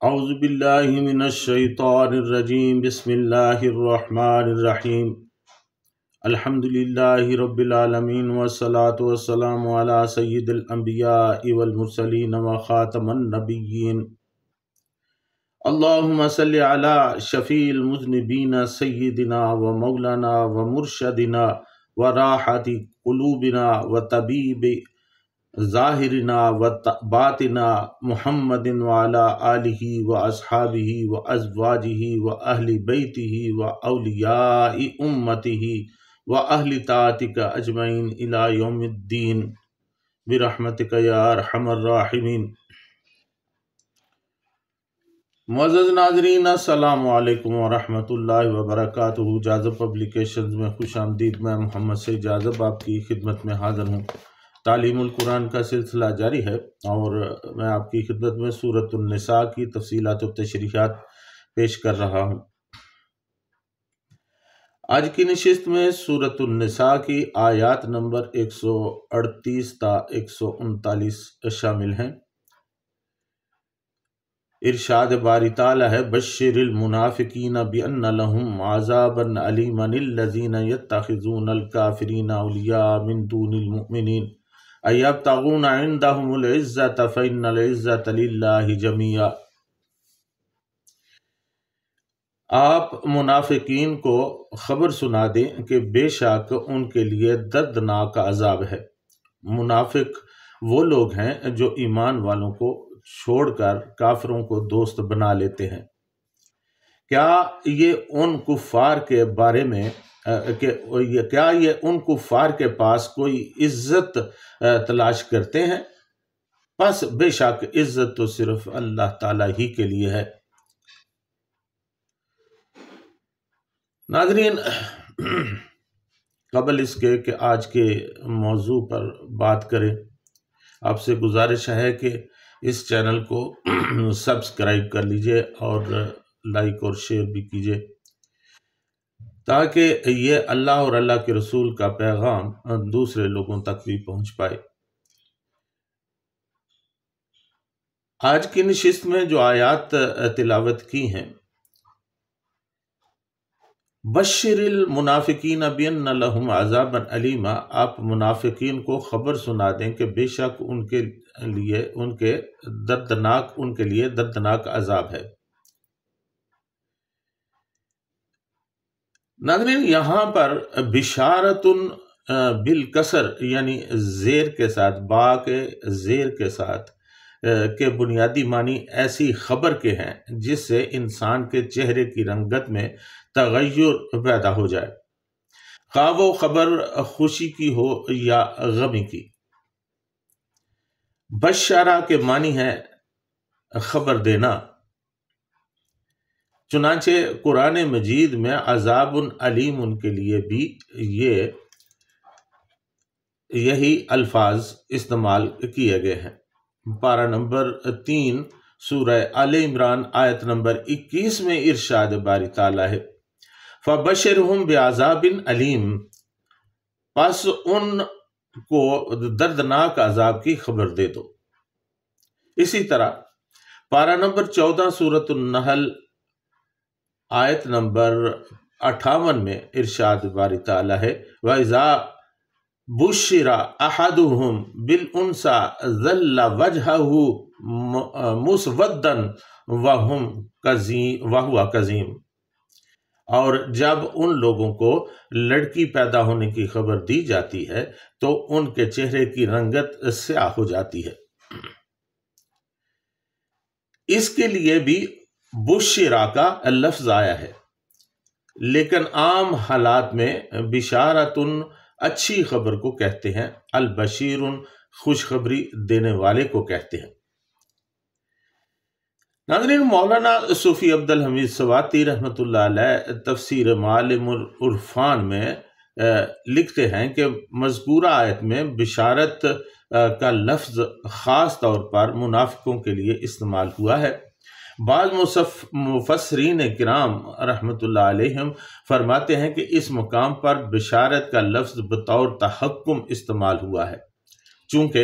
اعوذ باللہ من الشیطان الرجیم بسم اللہ الرحمن الرحیم الحمد للہ رب العالمین والصلاة والسلام علی سید الانبیاء والمرسلین وخاتم النبیین اللہم صلی علی شفیع المذنبین سیدنا و مولانا و مرشدنا و راحت قلوبنا و طبیب ظاہرنا و باطنا محمد وعلی آلہ و اصحابہ و ازواجہ و اہل بیتہ و اولیاء امتہ و اہل طاعتک اجمعین الی یوم الدین برحمتک یا ارحم الراحمین۔ معزز ناظرین، السلام علیکم ورحمۃ اللہ وبرکاتہ۔ جاذب پبلیکیشنز میں خوش آمدید۔ میں محمد سید جاذب آپ کی خدمت میں حاضر ہوں۔ تعلیم القرآن کا سلسلہ جاری ہے اور میں آپ کی خدمت میں سورۃ النساء کی تفصیلات و تشریحات پیش کر رہا ہوں۔ آج کی نشست میں سورۃ النساء کی آیات نمبر 138 تا 139 شامل ہیں۔ ارشاد باری تعالی ہے: بشر المنافقین بان لهم عذابا علیما الذین یتخذون الکافرین اولیاء من دون المؤمنین ایبتغون عندهم العزة فإن العزة للہ جميعا۔ آپ منافقین کو خبر سنا دیں کہ بے شک ان کے لیے دردناک عذاب ہے۔ منافق وہ لوگ ہیں جو ایمان والوں کو چھوڑ کر کافروں کو دوست بنا لیتے ہیں۔ کیا یہ ان کفار کے بارے میں کیا یہ ان کفار کے پاس کوئی عزت تلاش کرتے ہیں؟ پس بے شک عزت تو صرف اللہ تعالیٰ ہی کے لیے ہے۔ ناظرین، قبل اس کے کہ آج کے موضوع پر بات کریں، آپ سے گزارش ہے کہ اس چینل کو سبسکرائب کر لیجئے اور لائک اور شیئر بھی کیجئے تاکہ یہ اللہ اور اللہ کے رسول کا پیغام دوسرے لوگوں تک بھی پہنچ پائے۔ آج کی نشست میں جو آیات تلاوت کی ہیں، بشر المنافقین بان لهم عذابا علیما، آپ منافقین کو خبر سنا دیں کہ بے شک ان کے لیے دردناک عذاب ہے۔ ناظرین، یہاں پر بشارت بالکسر یعنی زیر کے ساتھ، با کے زیر کے ساتھ کے بنیادی معنی ایسی خبر کے ہیں جس سے انسان کے چہرے کی رنگت میں تغیر پیدا ہو جائے، خواہ وہ خبر خوشی کی ہو یا غمی کی۔ بشارہ کے معنی ہے خبر دینا۔ چنانچہ قرآن مجید میں عذاب علیم ان کے لیے بھی یہی الفاظ استعمال کیے گئے ہیں۔ پارہ نمبر 3 سورہ آل عمران آیت نمبر 21 میں ارشاد باری تعالیٰ ہے: فَبَشِّرْهُمْ بِعَذَابٍ عَلِيمٍ، پس ان کو دردناک عذاب کی خبر دے دو۔ اسی طرح پارہ نمبر 14 سورۃ النحل آیت نمبر 58 میں ارشاد باری تعالیٰ ہے: وَإِذَا بُشِّرَ أَحَدُهُمْ بِالْأُنثىٰ ظَلَّ وَجْهُهُ مُسْوَدًّا وَهُوَ كَظِيمٌ، اور جب ان لوگوں کو لڑکی پیدا ہونے کی خبر دی جاتی ہے تو ان کے چہرے کی رنگت سیاہ ہو جاتی ہے۔ اس کے لیے بھی بشرا کا لفظ آیا ہے، لیکن عام حالات میں بشارتن اچھی خبر کو کہتے ہیں، البشیر خوشخبری دینے والے کو کہتے ہیں۔ ناظرین، مولانا صوفی عبدالحمید سواتی رحمۃ اللہ علیہ تفسیر معالم العرفان میں لکھتے ہیں کہ مذکورہ آیت میں بشارت کا لفظ خاص طور پر منافقوں کے لیے استعمال ہوا ہے۔ بعض مفسرین کرام رحمۃ اللہ علیہم فرماتے ہیں کہ اس مقام پر بشارت کا لفظ بطور تحکم استعمال ہوا ہے، چونکہ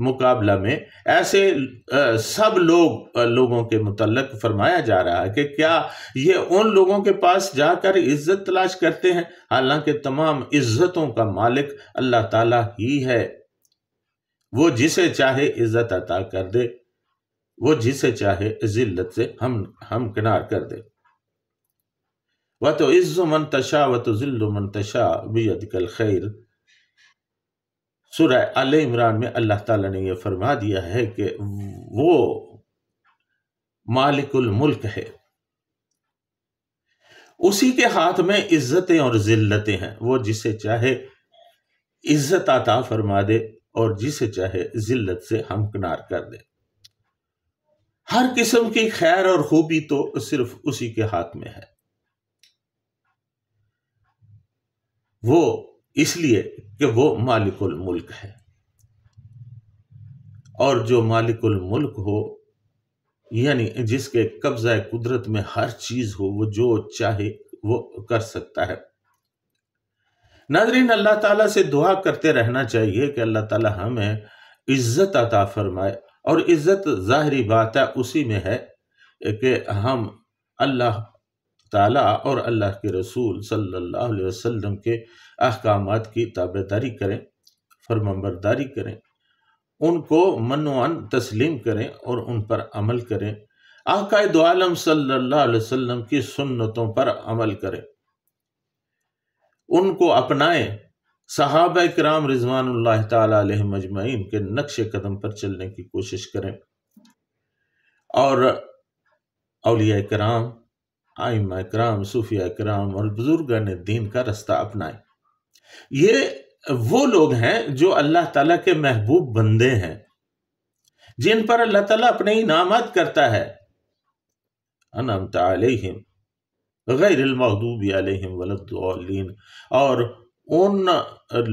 مقابلہ میں ایسے سب لوگوں کے متعلق فرمایا جا رہا ہے کہ کیا یہ ان لوگوں کے پاس جا کر عزت تلاش کرتے ہیں، حالانکہ تمام عزتوں کا مالک اللہ تعالیٰ ہی ہے۔ وہ جسے چاہے عزت عطا کر دے، وہ جسے چاہے ذلت سے ہمکنار کر دے۔ وَتُعِزُّ مَن تَشَاءُ وَتُذِلُّ مَن تَشَاءُ بِيَدِكَ الْخَيْرُ۔ سورہ آل عمران میں اللہ تعالیٰ نے یہ فرما دیا ہے کہ وہ مالک الملک ہے، اسی کے ہاتھ میں عزتیں اور ذلتیں ہیں، وہ جسے چاہے عزت عطا فرما دے اور جسے چاہے ذلت سے ہمکنار کر دے۔ ہر قسم کی خیر اور خوبی تو صرف اسی کے ہاتھ میں ہے، وہ اس لیے کہ وہ مالک الملک ہے، اور جو مالک الملک ہو یعنی جس کے قبضہ قدرت میں ہر چیز ہو، وہ جو چاہے وہ کر سکتا ہے۔ ناظرین، اللہ تعالیٰ سے دعا کرتے رہنا چاہیے کہ اللہ تعالیٰ ہمیں عزت عطا فرمائے، اور عزت ظاہری بات ہے اسی میں ہے کہ ہم اللہ تعالیٰ اور اللہ کے رسول صلی اللہ علیہ وسلم کے احکامات کی تابعداری کریں، فرمانبرداری کریں، ان کو منوان تسلیم کریں اور ان پر عمل کریں، آقا دو عالم صلی اللہ علیہ وسلم کی سنتوں پر عمل کریں، ان کو اپنائیں، صحابہ کرام رضوان اللہ تعالی علیہم اجمعین کے نقش قدم پر چلنے کی کوشش کریں، اور اولیاء کرام، ائمہ کرام، صوفیاء کرام اور بزرگان دین کا رستہ اپنائیں۔ یہ وہ لوگ ہیں جو اللہ تعالیٰ کے محبوب بندے ہیں، جن پر اللہ تعالیٰ اپنے انعامات کرتا ہے، انعمت علیہم غیر المغضوب علیہم ولا الضالین، اور ان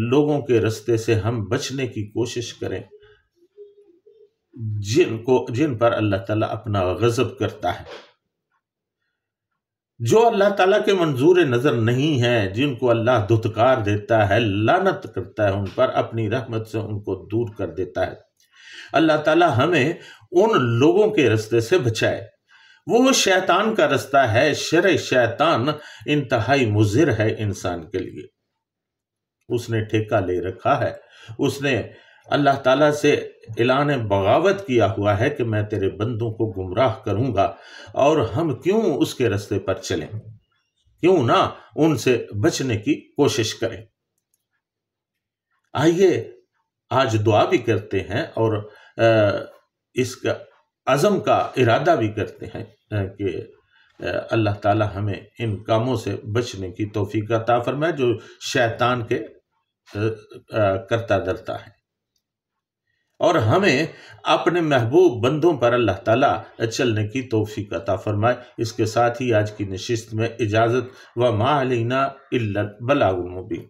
لوگوں کے رستے سے ہم بچنے کی کوشش کریں جن پر اللہ تعالیٰ اپنا غضب کرتا ہے، جو اللہ تعالیٰ کے منظور نظر نہیں ہیں، جن کو اللہ دھتکار دیتا ہے، لعنت کرتا ہے ان پر، اپنی رحمت سے ان کو دور کر دیتا ہے۔ اللہ تعالیٰ ہمیں ان لوگوں کے رستے سے بچائے۔ وہ شیطان کا رستہ ہے، شر شیطان انتہائی مضر ہے انسان کے لیے۔ اس نے ٹھیکہ لے رکھا ہے، اس نے اللہ تعالیٰ سے اعلان بغاوت کیا ہوا ہے کہ میں تیرے بندوں کو گمراہ کروں گا، اور ہم کیوں اس کے رستے پر چلیں، کیوں نہ ان سے بچنے کی کوشش کریں۔ آئیے آج دعا بھی کرتے ہیں اور اس کا عزم کا ارادہ بھی کرتے ہیں کہ اللہ تعالیٰ ہمیں ان کاموں سے بچنے کی توفیق عطا فرمائے جو شیطان کے کرتا درتا ہے، اور ہمیں اپنے محبوب بندوں پر اللہ تعالیٰ چلنے کی توفیق عطا فرمائے۔ اس کے ساتھ ہی آج کی نشست میں اجازت، وما علینا الا البلاغ المبین۔